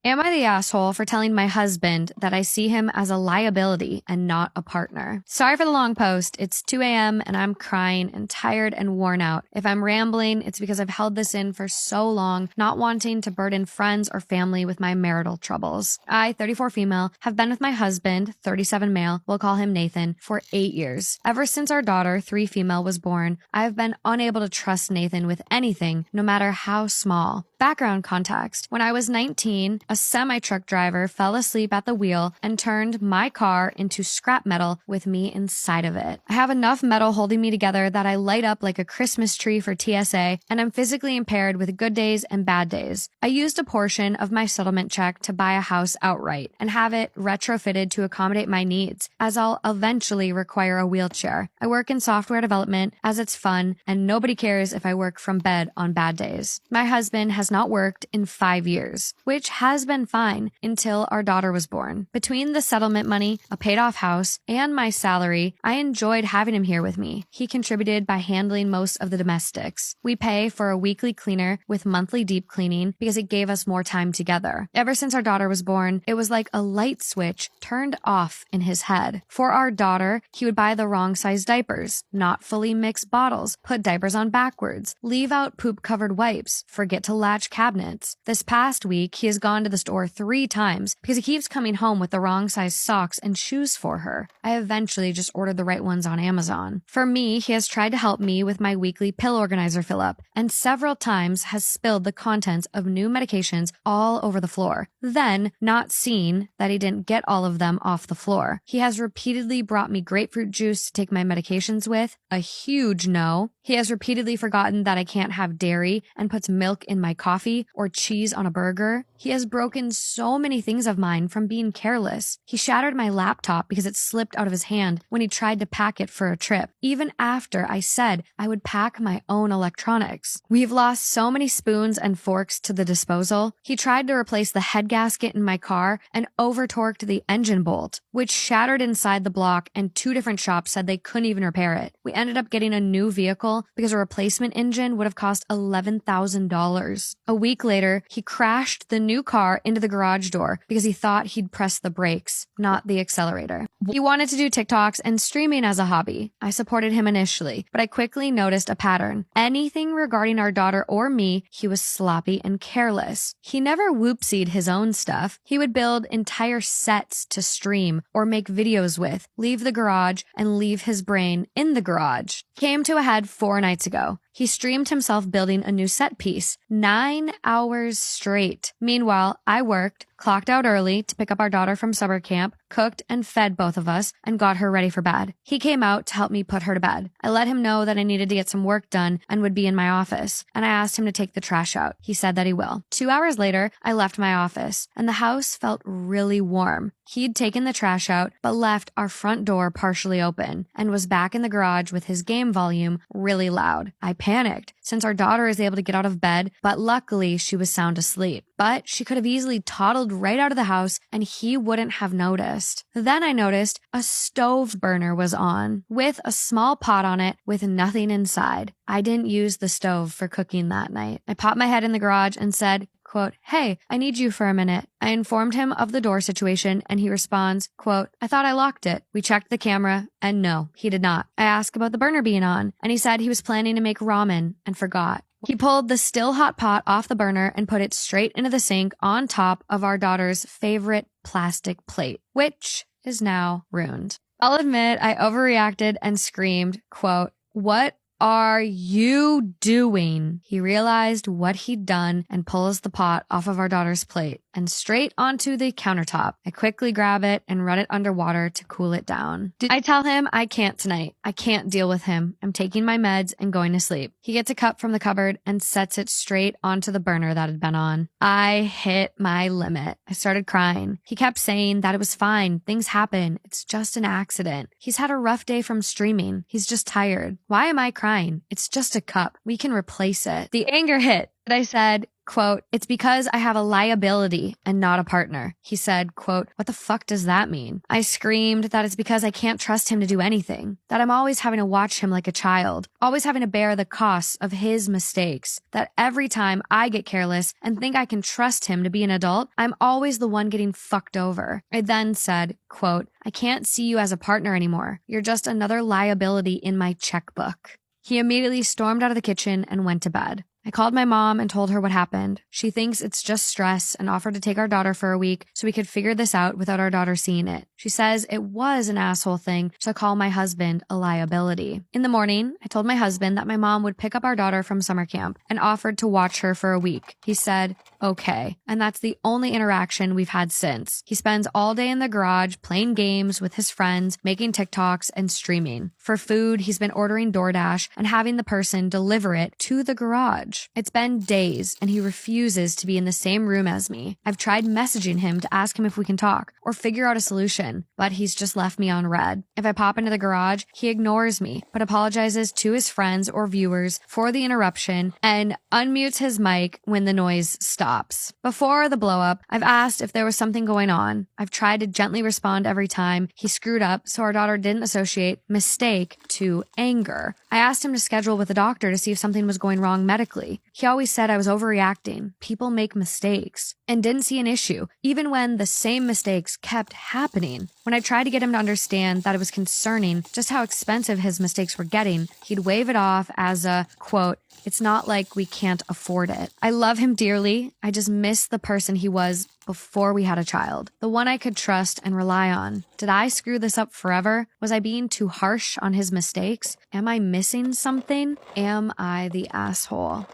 Am I the asshole for telling my husband that I see him as a liability and not a partner? Sorry for the long post. It's 2 a.m. and I'm crying and tired and worn out. If I'm rambling, it's because I've held this in for so long, not wanting to burden friends or family with my marital troubles. I, 34 female, have been with my husband, 37 male, we'll call him Nathan, for 8 years. Ever since our daughter, 3 female, was born, I have been unable to trust Nathan with anything, no matter how small. Background context. When I was 19, a semi-truck driver fell asleep at the wheel and turned my car into scrap metal with me inside of it. I have enough metal holding me together that I light up like a Christmas tree for TSA, and I'm physically impaired with good days and bad days. I used a portion of my settlement check to buy a house outright and have it retrofitted to accommodate my needs, as I'll eventually require a wheelchair. I work in software development as it's fun, and nobody cares if I work from bed on bad days. My husband has not worked in 5 years, which has been fine until our daughter was born. Between the settlement money, a paid-off house, and my salary, I enjoyed having him here with me. He contributed by handling most of the domestics. We pay for a weekly cleaner with monthly deep cleaning because it gave us more time together. Ever since our daughter was born, it was like a light switch turned off in his head. For our daughter, he would buy the wrong size diapers, not fully mixed bottles, put diapers on backwards, leave out poop-covered wipes, forget to latch cabinets. This past week, he has gone to the store 3 times because he keeps coming home with the wrong size socks and shoes for her. I eventually just ordered the right ones on Amazon. For me, he has tried to help me with my weekly pill organizer fill-up and several times has spilled the contents of new medications all over the floor. Then, not seeing that he didn't get all of them off the floor. He has repeatedly brought me grapefruit juice to take my medications with, a huge no. He has repeatedly forgotten that I can't have dairy and puts milk in my coffee or cheese on a burger. He has broken so many things of mine from being careless. He shattered my laptop because it slipped out of his hand when he tried to pack it for a trip, even after I said I would pack my own electronics. We've lost so many spoons and forks to the disposal. He tried to replace the head gasket in my car and over-torqued the engine bolt, which shattered inside the block, and 2 different shops said they couldn't even repair it. We ended up getting a new vehicle because a replacement engine would have cost $11,000. A week later, he crashed the new car into the garage door because he thought he'd press the brakes, not the accelerator. He wanted to do TikToks and streaming as a hobby. I supported him initially, but I quickly noticed a pattern. Anything regarding our daughter or me, he was sloppy and careless. He never whoopsied his own stuff. He would build entire sets to stream or make videos with, leave the garage, and leave his brain in the garage. Came to a head 4 nights ago. He streamed himself building a new set piece, 9 hours straight. Meanwhile, I worked, clocked out early to pick up our daughter from summer camp, cooked and fed both of us, and got her ready for bed. He came out to help me put her to bed. I let him know that I needed to get some work done and would be in my office, and I asked him to take the trash out. He said that he will. 2 hours later, I left my office, and the house felt really warm. He'd taken the trash out, but left our front door partially open, and was back in the garage with his game volume really loud. I panicked, since our daughter is able to get out of bed, but luckily she was sound asleep. But she could have easily toddled right out of the house, and he wouldn't have noticed. Then I noticed a stove burner was on, with a small pot on it with nothing inside. I didn't use the stove for cooking that night. I popped my head in the garage and said, quote, "Hey, I need you for a minute." I informed him of the door situation, and he responds, quote, "I thought I locked it." We checked the camera, and no, he did not. I asked about the burner being on, and he said he was planning to make ramen and forgot. He pulled the still hot pot off the burner and put it straight into the sink on top of our daughter's favorite plastic plate, which is now ruined. I'll admit I overreacted and screamed, quote, "What are you doing?" He realized what he'd done and pulls the pot off of our daughter's plate and straight onto the countertop. I quickly grab it and run it underwater to cool it down. I tell him I can't tonight. I can't deal with him. I'm taking my meds and going to sleep. He gets a cup from the cupboard and sets it straight onto the burner that had been on. I hit my limit. I started crying. He kept saying that it was fine. Things happen. It's just an accident. He's had a rough day from streaming. He's just tired. Why am I crying? It's just a cup. We can replace it. The anger hit. But I said, Quote, "It's because I have a liability and not a partner." He said, quote, "What the fuck does that mean?" I screamed that it's because I can't trust him to do anything, that I'm always having to watch him like a child, always having to bear the costs of his mistakes, that every time I get careless and think I can trust him to be an adult, I'm always the one getting fucked over. I then said, quote, "I can't see you as a partner anymore. You're just another liability in my checkbook." He immediately stormed out of the kitchen and went to bed. I called my mom and told her what happened. She thinks it's just stress and offered to take our daughter for a week so we could figure this out without our daughter seeing it. She says it was an asshole thing to call my husband a liability. In the morning, I told my husband that my mom would pick up our daughter from summer camp and offered to watch her for a week. He said, okay. And that's the only interaction we've had since. He spends all day in the garage playing games with his friends, making TikToks, and streaming. For food, he's been ordering DoorDash and having the person deliver it to the garage. It's been days and he refuses to be in the same room as me. I've tried messaging him to ask him if we can talk or figure out a solution, but he's just left me on red. If I pop into the garage, he ignores me, but apologizes to his friends or viewers for the interruption and unmutes his mic when the noise stops. Before the blow up, I've asked if there was something going on. I've tried to gently respond every time he screwed up so our daughter didn't associate mistake to anger. I asked him to schedule with a doctor to see if something was going wrong medically. He always said I was overreacting. People make mistakes and didn't see an issue, even when the same mistakes kept happening. When I tried to get him to understand that it was concerning just how expensive his mistakes were getting, he'd wave it off as a, quote, "It's not like we can't afford it." I love him dearly. I just miss the person he was before we had a child, the one I could trust and rely on. Did I screw this up forever? Was I being too harsh on his mistakes? Am I missing something? Am I the asshole?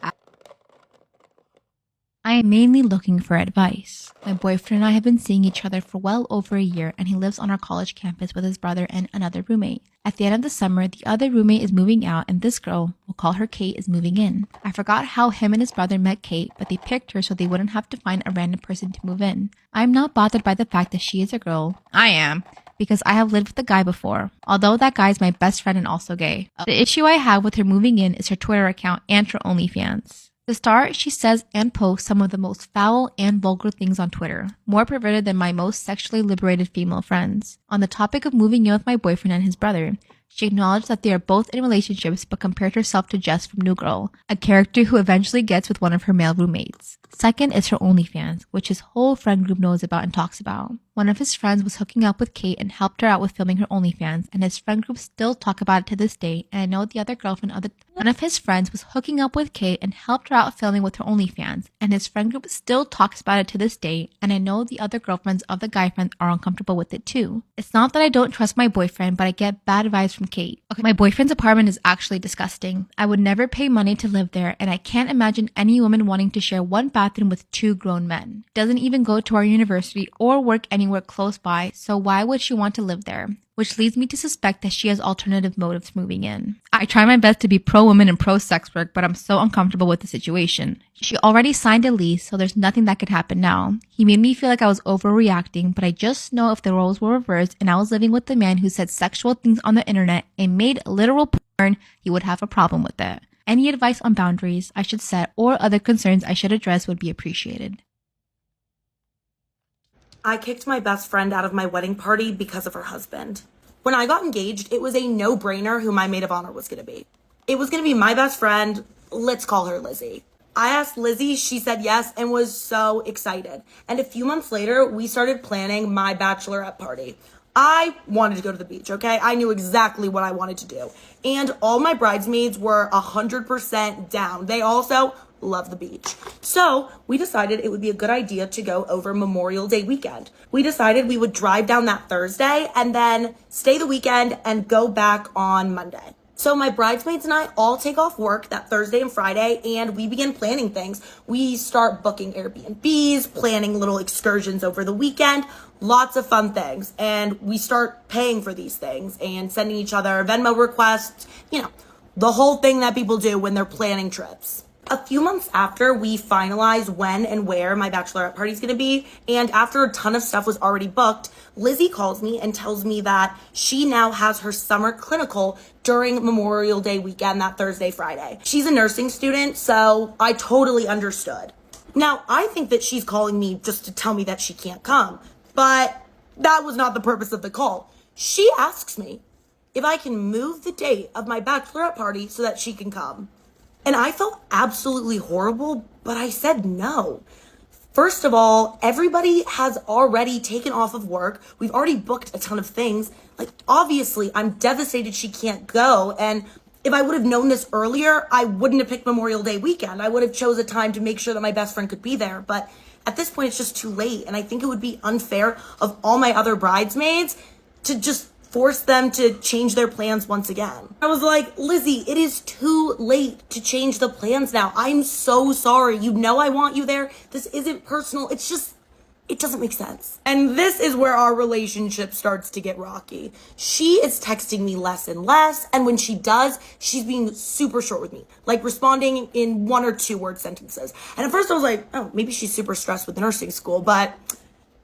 I am mainly looking for advice. My boyfriend and I have been seeing each other for well over a year, and he lives on our college campus with his brother and another roommate. At the end of the summer, the other roommate is moving out and this girl, we'll call her Kate, is moving in. I forgot how him and his brother met Kate, but they picked her so they wouldn't have to find a random person to move in. I'm not bothered by the fact that she is a girl. I am, because I have lived with a guy before, although that guy is my best friend and also gay. The issue I have with her moving in is her Twitter account and her OnlyFans. To start, she says and posts some of the most foul and vulgar things on Twitter, more perverted than my most sexually liberated female friends. On the topic of moving in with my boyfriend and his brother, she acknowledged that they are both in relationships but compared herself to Jess from New Girl, a character who eventually gets with one of her male roommates. Second is her OnlyFans, which his whole friend group knows about and talks about. One of his friends was hooking up with Kate and helped her out with filming her OnlyFans, and his friend group still talk about it to this day, and I know the other girlfriend of one of his friends was hooking up with Kate and helped her out filming with her OnlyFans, and his friend group still talks about it to this day, and I know the other girlfriends of the guy friends are uncomfortable with it too. It's not that I don't trust my boyfriend, but I get bad vibes from Kate. Okay, my boyfriend's apartment is actually disgusting. I would never pay money to live there, and I can't imagine any woman wanting to share one bathroom with two grown men. Doesn't even go to our university or work anywhere close by, so why would she want to live there? Which leads me to suspect that she has alternative motives moving in. I try my best to be pro-women and pro-sex work, but I'm so uncomfortable with the situation. She already signed a lease, so there's nothing that could happen now. He made me feel like I was overreacting, but I just know if the roles were reversed and I was living with the man who said sexual things on the internet and made literal porn, he would have a problem with it. Any advice on boundaries I should set or other concerns I should address would be appreciated. I kicked my best friend out of my wedding party because of her husband. When I got engaged, it was a no-brainer who my maid of honor was going to be. It was going to be my best friend. Let's call her Lizzie. I asked Lizzie, she said yes, and was so excited. And a few months later, we started planning my bachelorette party. I wanted to go to the beach, okay? I knew exactly what I wanted to do. And all my bridesmaids were 100% down. They also love the beach. So we decided it would be a good idea to go over Memorial Day weekend. We decided we would drive down that Thursday and then stay the weekend and go back on Monday. So my bridesmaids and I all take off work that Thursday and Friday, and we begin planning things. We start booking Airbnbs, planning little excursions over the weekend, lots of fun things. And we start paying for these things and sending each other Venmo requests, the whole thing that people do when they're planning trips. A few months after, we finalized when and where my bachelorette party is going to be, and after a ton of stuff was already booked, Lizzie calls me and tells me that she now has her summer clinical during Memorial Day weekend, that Thursday, Friday. She's a nursing student, so I totally understood. Now, I think that she's calling me just to tell me that she can't come, but that was not the purpose of the call. She asks me if I can move the date of my bachelorette party so that she can come. And I felt absolutely horrible, but I said no. First of all, everybody has already taken off of work. We've already booked a ton of things. Like, obviously, I'm devastated she can't go. And if I would have known this earlier, I wouldn't have picked Memorial Day weekend. I would have chose a time to make sure that my best friend could be there. But at this point, it's just too late. And I think it would be unfair of all my other bridesmaids to just force them to change their plans once again. I was like, Lizzie, it is too late to change the plans now. I'm so sorry. You know I want you there. This isn't personal. It's just, it doesn't make sense. And this is where our relationship starts to get rocky. She is texting me less and less, and when she does, she's being super short with me, like responding in 1 or 2 word sentences. And at first I was like, oh, maybe she's super stressed with nursing school, but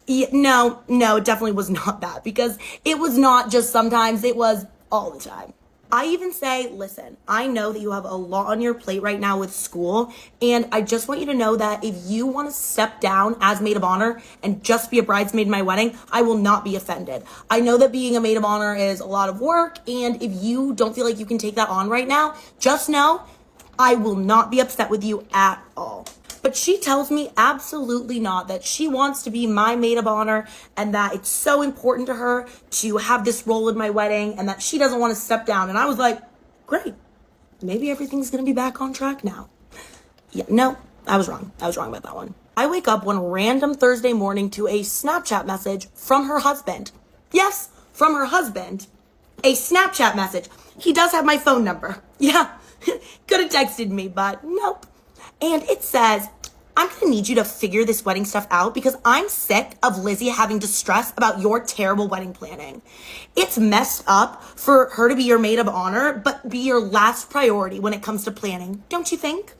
yeah, no, it definitely was not that, because it was not just sometimes, it was all the time. I even say, listen, I know that you have a lot on your plate right now with school, and I just want you to know that if you want to step down as maid of honor and just be a bridesmaid in my wedding, I will not be offended. I know that being a maid of honor is a lot of work, and if you don't feel like you can take that on right now, just know I will not be upset with you at all. But she tells me absolutely not, that she wants to be my maid of honor and that it's so important to her to have this role in my wedding and that she doesn't want to step down. And I was like, great. Maybe everything's going to be back on track now. Yeah, no, I was wrong. I was wrong about that one. I wake up one random Thursday morning to a Snapchat message from her husband. Yes, from her husband. A Snapchat message. He does have my phone number. Yeah, could have texted me, but nope. And it says, I'm going to need you to figure this wedding stuff out because I'm sick of Lizzie having to stress about your terrible wedding planning. It's messed up for her to be your maid of honor, but be your last priority when it comes to planning. Don't you think?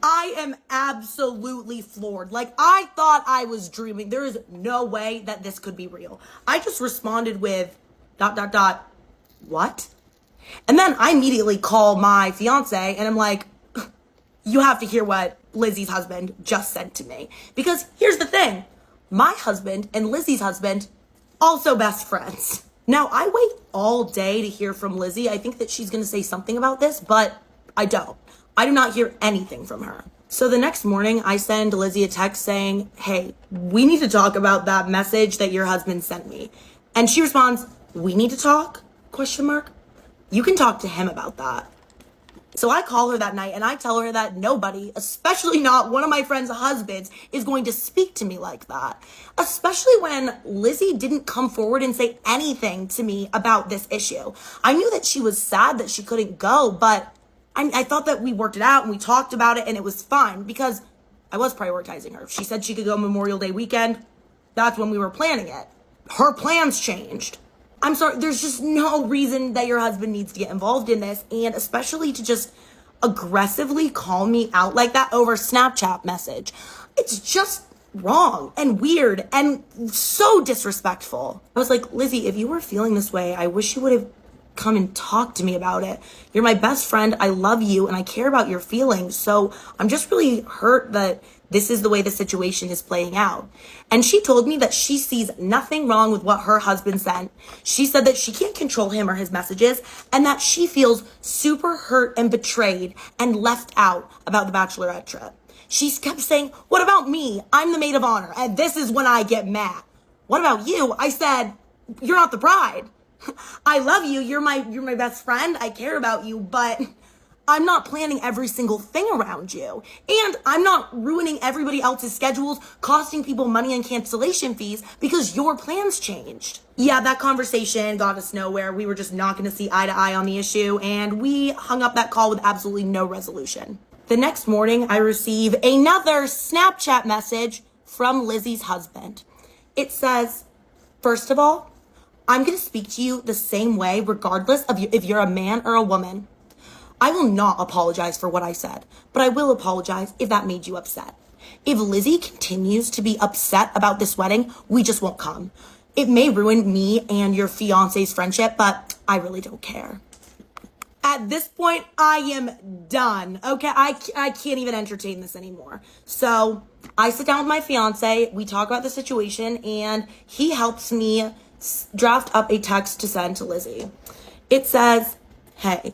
I am absolutely floored. Like, I thought I was dreaming. There is no way that this could be real. I just responded with ... what? And then I immediately call my fiance and I'm like, you have to hear what Lizzie's husband just said to me. Because here's the thing. My husband and Lizzie's husband, also best friends. Now, I wait all day to hear from Lizzie. I think that she's going to say something about this, but I don't. I do not hear anything from her. So the next morning, I send Lizzie a text saying, hey, we need to talk about that message that your husband sent me. And she responds, we need to talk? ? You can talk to him about that. So I call her that night and I tell her that nobody, especially not one of my friends' husbands, is going to speak to me like that. Especially when Lizzie didn't come forward and say anything to me about this issue. I knew that she was sad that she couldn't go, but I thought that we worked it out and we talked about it and it was fine because I was prioritizing her. If she said she could go Memorial Day weekend, that's when we were planning it. Her plans changed. I'm sorry, there's just no reason that your husband needs to get involved in this, and especially to just aggressively call me out like that over Snapchat message. It's just wrong and weird and so disrespectful. I was like, Lizzie, if you were feeling this way, I wish you would have come and talked to me about it. You're my best friend. I love you and I care about your feelings. So I'm just really hurt that this is the way the situation is playing out. And she told me that she sees nothing wrong with what her husband sent. She said that she can't control him or his messages and that she feels super hurt and betrayed and left out about the bachelorette trip. She kept saying, what about me? I'm the maid of honor and this is when I get mad. What about you? I said, you're not the bride. I love you. You're my best friend. I care about you, but I'm not planning every single thing around you. And I'm not ruining everybody else's schedules, costing people money and cancellation fees because your plans changed. Yeah, that conversation got us nowhere. We were just not going to see eye to eye on the issue, and we hung up that call with absolutely no resolution. The next morning, I receive another Snapchat message from Lizzie's husband. It says, first of all, I'm going to speak to you the same way regardless of if you're a man or a woman. I will not apologize for what I said, but I will apologize if that made you upset. If Lizzie continues to be upset about this wedding, we just won't come. It may ruin me and your fiance's friendship, but I really don't care. At this point, I am done. Okay, I can't even entertain this anymore. So I sit down with my fiance, we talk about the situation, and he helps me draft up a text to send to Lizzie. It says, hey,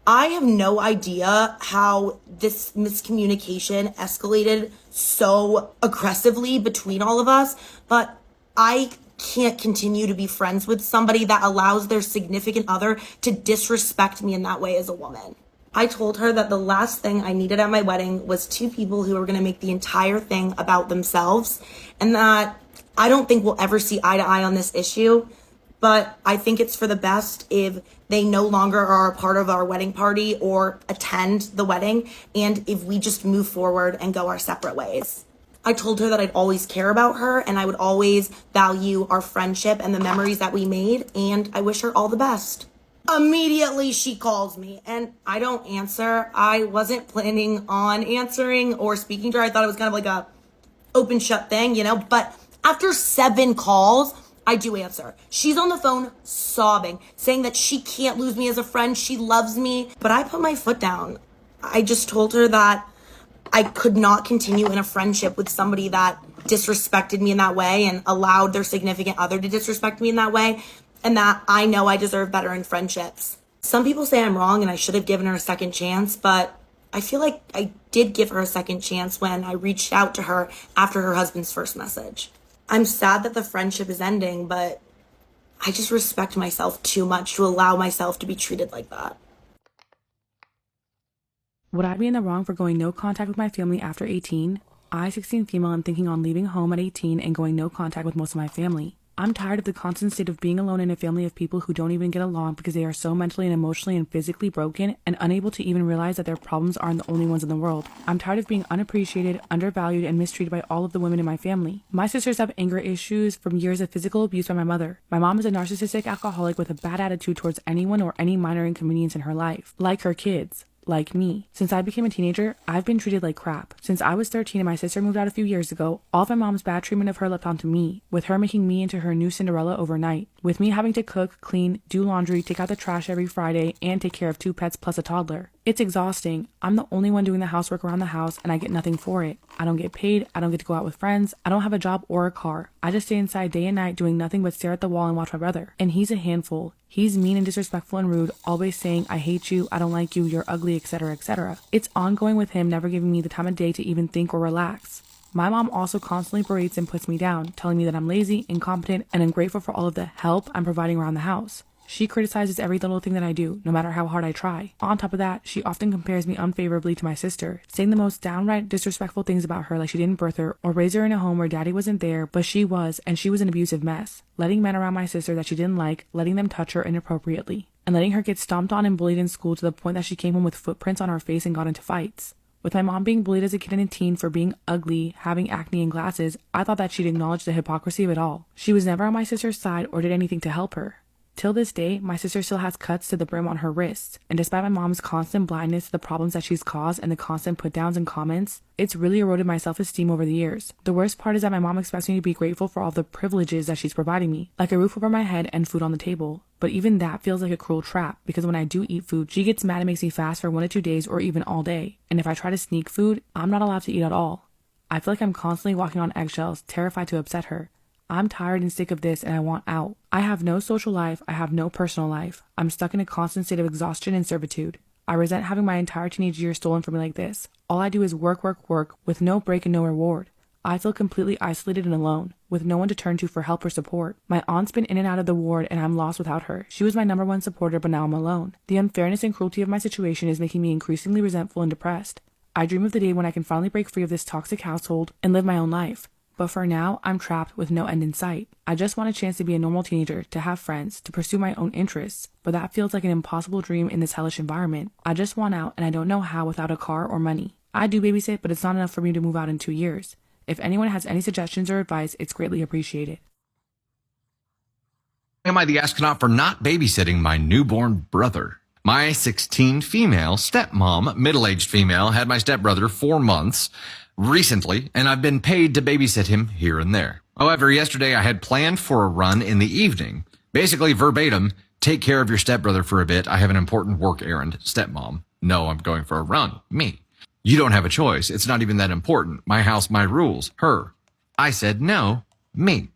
I have no idea how this miscommunication escalated so aggressively between all of us, but I can't continue to be friends with somebody that allows their significant other to disrespect me in that way as a woman. I told her that the last thing I needed at my wedding was two people who were going to make the entire thing about themselves, and that I don't think we'll ever see eye to eye on this issue, but I think it's for the best if they no longer are a part of our wedding party or attend the wedding, and if we just move forward and go our separate ways. I told her that I'd always care about her and I would always value our friendship and the memories that we made, and I wish her all the best. Immediately she calls me and I don't answer. I wasn't planning on answering or speaking to her. I thought it was kind of like a open shut thing, but after 7 calls, I do answer. She's on the phone sobbing, saying that she can't lose me as a friend. She loves me, but I put my foot down. I just told her that I could not continue in a friendship with somebody that disrespected me in that way and allowed their significant other to disrespect me in that way, and that I know I deserve better in friendships. Some people say I'm wrong and I should have given her a second chance, but I feel like I did give her a second chance when I reached out to her after her husband's first message. I'm sad that the friendship is ending, but I just respect myself too much to allow myself to be treated like that. Would I be in the wrong for going no contact with my family after 18? I, 16 female, am thinking on leaving home at 18 and going no contact with most of my family. I'm tired of the constant state of being alone in a family of people who don't even get along because they are so mentally and emotionally and physically broken and unable to even realize that their problems aren't the only ones in the world. I'm tired of being unappreciated, undervalued, and mistreated by all of the women in my family. My sisters have anger issues from years of physical abuse by my mother. My mom is a narcissistic alcoholic with a bad attitude towards anyone or any minor inconvenience in her life, like her kids. Like me. Since I became a teenager, I've been treated like crap. Since I was 13 and my sister moved out a few years ago, all of my mom's bad treatment of her left onto me, with her making me into her new Cinderella overnight, with me having to cook, clean, do laundry, take out the trash every Friday, and take care of 2 pets plus a toddler. It's exhausting. I'm the only one doing the housework around the house and I get nothing for it. I don't get paid, I don't get to go out with friends, I don't have a job or a car. I just stay inside day and night doing nothing but stare at the wall and watch my brother. And he's a handful. He's mean and disrespectful and rude, always saying, I hate you, I don't like you, you're ugly, etc., etc. It's ongoing with him never giving me the time of day to even think or relax. My mom also constantly berates and puts me down, telling me that I'm lazy, incompetent, and ungrateful for all of the help I'm providing around the house. She criticizes every little thing that I do, no matter how hard I try. On top of that, she often compares me unfavorably to my sister, saying the most downright disrespectful things about her, like she didn't birth her or raise her in a home where daddy wasn't there, but she was, and she was an abusive mess. Letting men around my sister that she didn't like, letting them touch her inappropriately, and letting her get stomped on and bullied in school to the point that she came home with footprints on her face and got into fights. With my mom being bullied as a kid and a teen for being ugly, having acne and glasses, I thought that she'd acknowledge the hypocrisy of it all. She was never on my sister's side or did anything to help her. Till this day, my sister still has cuts to the brim on her wrists, and despite my mom's constant blindness to the problems that she's caused and the constant put-downs and comments, it's really eroded my self-esteem over the years. The worst part is that my mom expects me to be grateful for all the privileges that she's providing me, like a roof over my head and food on the table. But even that feels like a cruel trap, because when I do eat food, she gets mad and makes me fast for 1 to 2 days or even all day, and if I try to sneak food, I'm not allowed to eat at all. I feel like I'm constantly walking on eggshells, terrified to upset her. I'm tired and sick of this and I want out. I have no social life, I have no personal life. I'm stuck in a constant state of exhaustion and servitude. I resent having my entire teenage years stolen from me like this. All I do is work, with no break and no reward. I feel completely isolated and alone, with no one to turn to for help or support. My aunt's been in and out of the ward and I'm lost without her. She was my #1 supporter, but now I'm alone. The unfairness and cruelty of my situation is making me increasingly resentful and depressed. I dream of the day when I can finally break free of this toxic household and live my own life. But for now, I'm trapped with no end in sight. I just want a chance to be a normal teenager, to have friends, to pursue my own interests, but that feels like an impossible dream in this hellish environment. I just want out and I don't know how without a car or money. I do babysit, but it's not enough for me to move out in 2 years. If anyone has any suggestions or advice, it's greatly appreciated. Am I the astronaut for not babysitting my newborn brother? My 16 female stepmom, middle-aged female, had my stepbrother 4 months recently, and I've been paid to babysit him here and there. However, yesterday I had planned for a run in the evening. Basically, verbatim, Take care of your stepbrother for a bit. I have an important work errand. Stepmom. No, I'm going for a run. Me. You don't have a choice. It's not even that important. My house, my rules. Her. I said no. Me.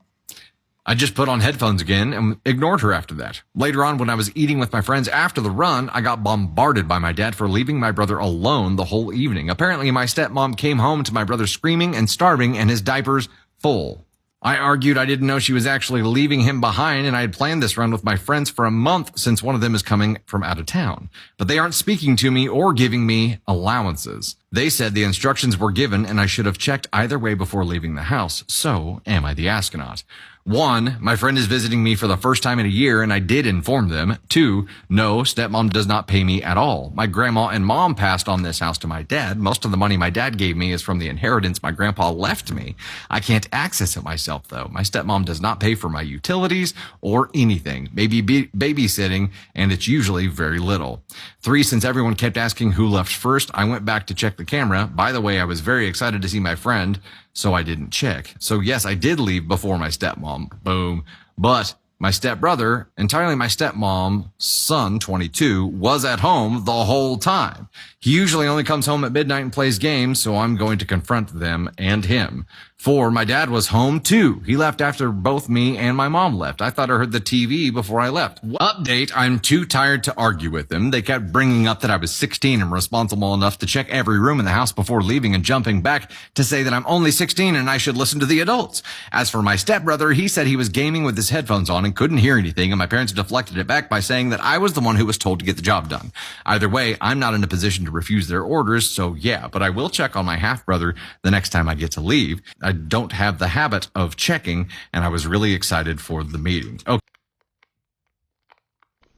I just put on headphones again and ignored her after that. Later on, when I was eating with my friends after the run, I got bombarded by my dad for leaving my brother alone the whole evening. Apparently, my stepmom came home to my brother screaming and starving and his diapers full. I argued I didn't know she was actually leaving him behind, and I had planned this run with my friends for a month since one of them is coming from out of town. But they aren't speaking to me or giving me allowances. They said the instructions were given and I should have checked either way before leaving the house. So, am I the astronaut? 1, my friend is visiting me for the first time in a year and I did inform them. 2, no, stepmom does not pay me at all. My grandma and mom passed on this house to my dad. Most of the money my dad gave me is from the inheritance my grandpa left me. I can't access it myself though. My stepmom does not pay for my utilities or anything. Maybe babysitting, and it's usually very little. 3, since everyone kept asking who left first, I went back to check the camera. By the way, I was very excited to see my friend, so I didn't check. So yes, I did leave before my stepmom. Boom. But my stepbrother, entirely my stepmom's son, 22, was at home the whole time. He usually only comes home at midnight and plays games, so I'm going to confront them and him. 4, my dad was home too. He left after both me and my mom left. I thought I heard the TV before I left. Update, I'm too tired to argue with them. They kept bringing up that I was 16 and responsible enough to check every room in the house before leaving and jumping back to say that I'm only 16 and I should listen to the adults. As for my stepbrother, he said he was gaming with his headphones on and couldn't hear anything, and my parents deflected it back by saying that I was the one who was told to get the job done. Either way, I'm not in a position to refuse their orders, so yeah, but I will check on my half-brother the next time I get to leave. I don't have the habit of checking, and I was really excited for the meeting. Okay.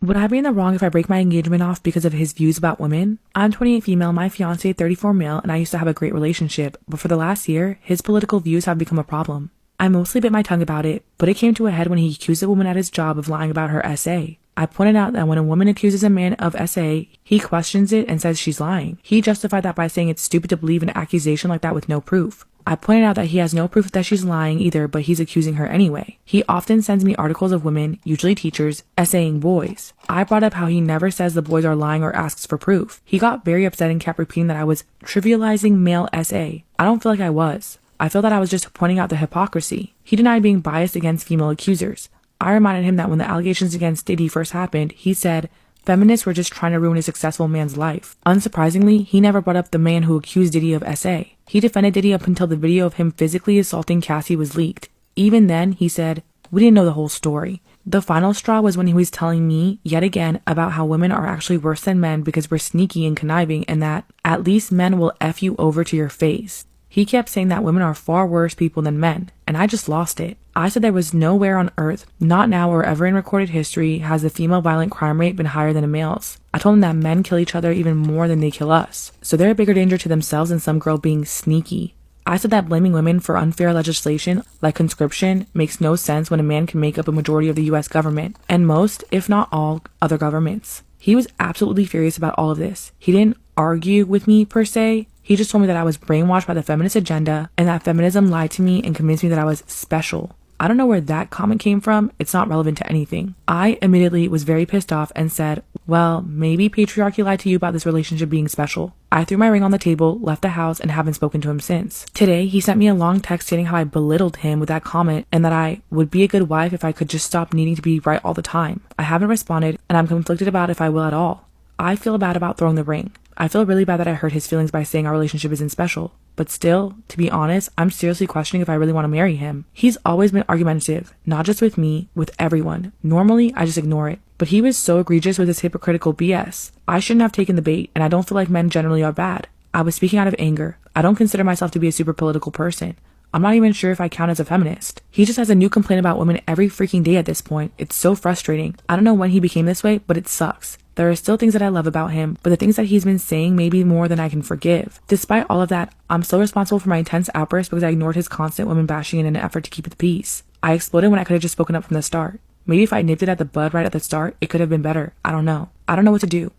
Would I be in the wrong if I break my engagement off because of his views about women? I'm 28 female, my fiance 34 male, and I used to have a great relationship, but for the last year, his political views have become a problem. I mostly bit my tongue about it, but it came to a head when he accused a woman at his job of lying about her essay. I pointed out that when a woman accuses a man of essay, he questions it and says she's lying. He justified that by saying it's stupid to believe an accusation like that with no proof. I pointed out that he has no proof that she's lying either, but he's accusing her anyway. He often sends me articles of women, usually teachers, essaying boys. I brought up how he never says the boys are lying or asks for proof. He got very upset and kept repeating that I was trivializing male essay. I don't feel like I was. I feel that I was just pointing out the hypocrisy. He denied being biased against female accusers. I reminded him that when the allegations against Diddy first happened, he said, feminists were just trying to ruin a successful man's life. Unsurprisingly, he never brought up the man who accused Diddy of SA. He defended Diddy up until the video of him physically assaulting Cassie was leaked. Even then, he said, we didn't know the whole story. The final straw was when he was telling me, yet again, about how women are actually worse than men because we're sneaky and conniving and that at least men will F you over to your face. He kept saying that women are far worse people than men, and I just lost it. I said there was nowhere on earth, not now or ever in recorded history, has the female violent crime rate been higher than a male's. I told him that men kill each other even more than they kill us, so they're a bigger danger to themselves than some girl being sneaky. I said that blaming women for unfair legislation, like conscription, makes no sense when a man can make up a majority of the US government, and most, if not all, other governments. He was absolutely furious about all of this. He didn't argue with me per se. He just told me that I was brainwashed by the feminist agenda and that feminism lied to me and convinced me that I was special. I don't know where that comment came from. It's not relevant to anything. I immediately was very pissed off and said, well, maybe patriarchy lied to you about this relationship being special. I threw my ring on the table, left the house, and haven't spoken to him since. Today, he sent me a long text stating how I belittled him with that comment and that I would be a good wife if I could just stop needing to be right all the time. I haven't responded, and I'm conflicted about if I will at all. I feel bad about throwing the ring. I feel really bad that I hurt his feelings by saying our relationship isn't special. But still, to be honest, I'm seriously questioning if I really want to marry him. He's always been argumentative, not just with me, with everyone. Normally, I just ignore it. But he was so egregious with his hypocritical BS. I shouldn't have taken the bait, and I don't feel like men generally are bad. I was speaking out of anger. I don't consider myself to be a super political person. I'm not even sure if I count as a feminist. He just has a new complaint about women every freaking day at this point. It's so frustrating. I don't know when he became this way, but it sucks. There are still things that I love about him, but the things that he's been saying may be more than I can forgive. Despite all of that, I'm still responsible for my intense outburst because I ignored his constant women bashing in an effort to keep the peace. I exploded when I could have just spoken up from the start. Maybe if I nipped it at the bud right at the start, it could have been better. I don't know. I don't know what to do.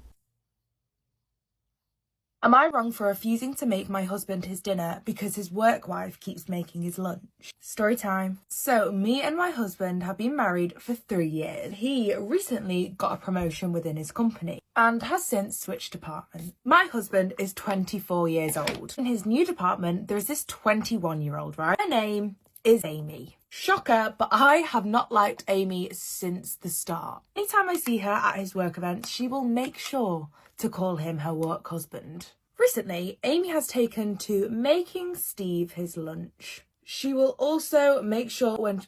Am I wrong for refusing to make my husband his dinner because his work wife keeps making his lunch? Story time. So, me and my husband have been married for 3 years. He recently got a promotion within his company and has since switched department. My husband is 24 years old. In his new department, there is this 21-year-old, right? Her name is Amy. Shocker, but I have not liked Amy since the start. Anytime I see her at his work events, she will make sure to call him her work husband. Recently, Amy has taken to making Steve his lunch. She will also make sure when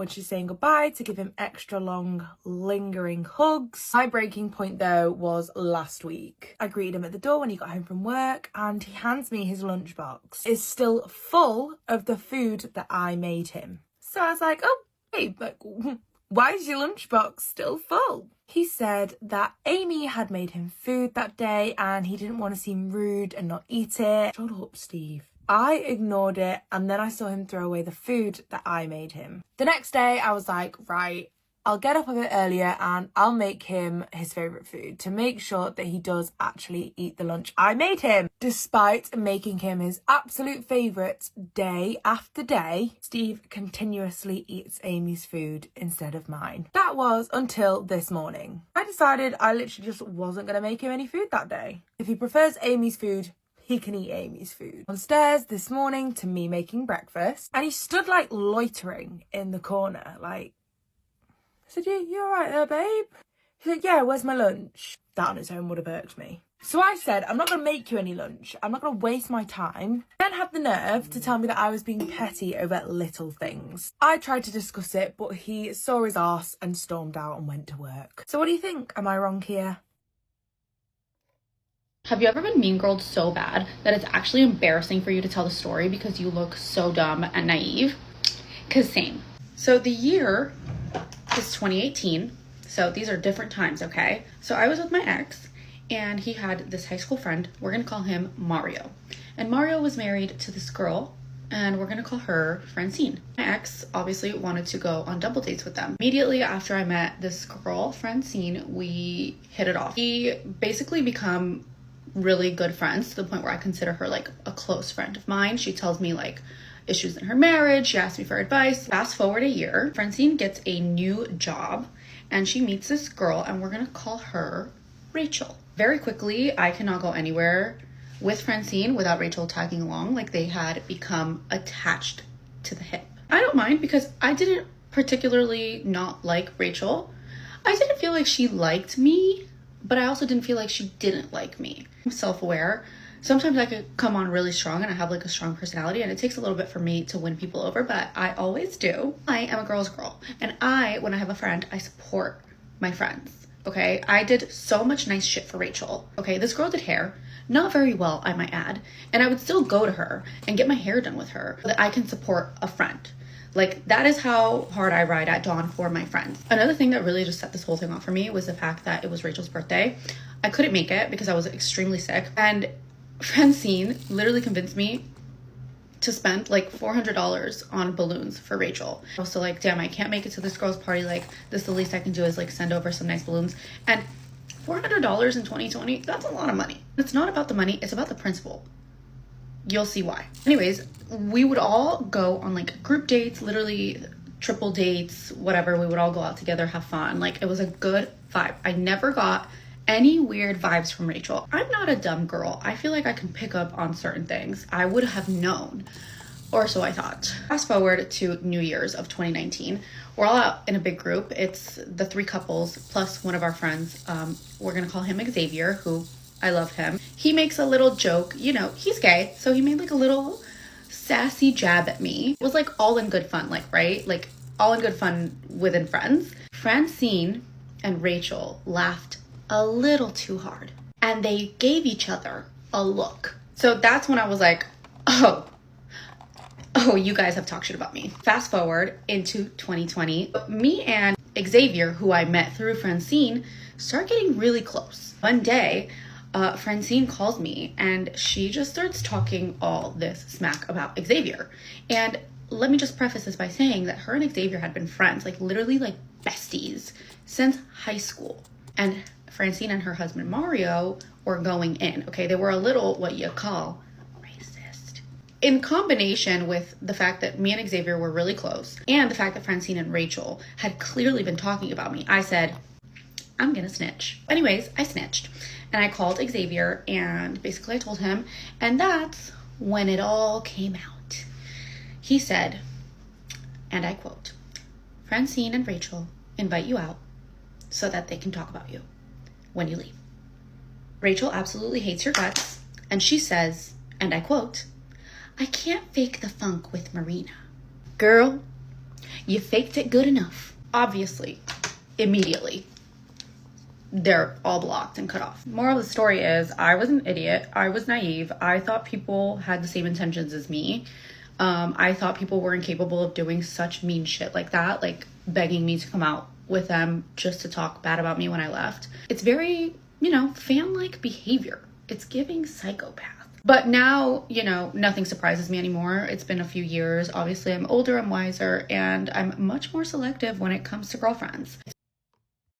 she's saying goodbye to give him extra long, lingering hugs. My breaking point though was last week. I greeted him at the door when he got home from work and he hands me his lunchbox. It's still full of the food that I made him. So I was like, oh, hey, but why is your lunchbox still full? He said that Amy had made him food that day and he didn't want to seem rude and not eat it. Shut up, Steve. I ignored it and then I saw him throw away the food that I made him. The next day I was like, right, I'll get up a bit earlier and I'll make him his favourite food to make sure that he does actually eat the lunch I made him. Despite making him his absolute favourite day after day, Steve continuously eats Amy's food instead of mine. That was until this morning. I decided I literally just wasn't going to make him any food that day. If he prefers Amy's food, he can eat Amy's food. Downstairs this morning to me making breakfast and he stood like loitering in the corner like, I said, you alright there, babe? He said, yeah, where's my lunch? That on its own would have irked me. So I said, I'm not going to make you any lunch. I'm not going to waste my time. Then had the nerve to tell me that I was being petty over little things. I tried to discuss it, but he saw his arse and stormed out and went to work. So what do you think? Am I wrong here? Have you ever been mean girled so bad that it's actually embarrassing for you to tell the story because you look so dumb and naive? Cause same. So the year is 2018. So these are different times, okay? So I was with my ex and he had this high school friend. We're gonna call him Mario. And Mario was married to this girl and we're gonna call her Francine. My ex obviously wanted to go on double dates with them. Immediately after I met this girl, Francine, we hit it off. We basically become really good friends to the point where I consider her like a close friend of mine. She tells me like issues in her marriage. She asks me for advice. Fast forward a year, Francine gets a new job and she meets this girl and we're gonna call her Rachel. Very quickly, I cannot go anywhere with Francine without Rachel tagging along. Like they had become attached to the hip. I don't mind because I didn't particularly not like Rachel. I didn't feel like she liked me, but I also didn't feel like she didn't like me. I'm self-aware. Sometimes I could come on really strong and I have like a strong personality and it takes a little bit for me to win people over, but I always do. I am a girl's girl and when I have a friend, I support my friends, okay? I did so much nice shit for Rachel, okay? This girl did hair, not very well, I might add, and I would still go to her and get my hair done with her so that I can support a friend. Like, that is how hard I ride at dawn for my friends. Another thing that really just set this whole thing off for me was the fact that it was Rachel's birthday. I couldn't make it because I was extremely sick. And Francine literally convinced me to spend like $400 on balloons for Rachel. I was so like, damn, I can't make it to this girl's party. Like, this the least I can do is like send over some nice balloons. And $400 in 2020, that's a lot of money. It's not about the money, it's about the principle. You'll see why. Anyways, we would all go on like group dates, literally triple dates, whatever. We would all go out together, have fun. Like, it was a good vibe. I never got any weird vibes from Rachel. I'm not a dumb girl. I feel like I can pick up on certain things. I would have known, or so I thought. Fast forward to New Year's of 2019. We're all out in a big group. It's the 3 couples plus one of our friends. We're gonna call him Xavier, who I love him. He makes a little joke, you know, he's gay, so he made like a little sassy jab at me. It was like all in good fun, like, right? Like all in good fun within friends. Francine and Rachel laughed a little too hard and they gave each other a look. So that's when I was like, oh, you guys have talked shit about me. Fast forward into 2020, me and Xavier, who I met through Francine, start getting really close. One day, Francine calls me and she just starts talking all this smack about Xavier. And let me just preface this by saying that her and Xavier had been friends, like literally like besties since high school. And Francine and her husband Mario were going in. Okay, they were a little what you call racist. In combination with the fact that me and Xavier were really close and the fact that Francine and Rachel had clearly been talking about me, I said, I'm gonna snitch. Anyways, I snitched and I called Xavier and basically I told him, and that's when it all came out. He said, and I quote, Francine and Rachel invite you out so that they can talk about you when you leave. Rachel absolutely hates your guts, and she says, and I quote, I can't fake the funk with Marina. Girl, you faked it good enough. Obviously, immediately, they're all blocked and cut off. Moral of the story is, I was an idiot. I was naive. I thought people had the same intentions as me. I thought people were incapable of doing such mean shit like that, like begging me to come out with them just to talk bad about me when I left. It's very, fan-like behavior. It's giving psychopath. But now, nothing surprises me anymore. It's been a few years. Obviously, I'm older, I'm wiser, and I'm much more selective when it comes to girlfriends.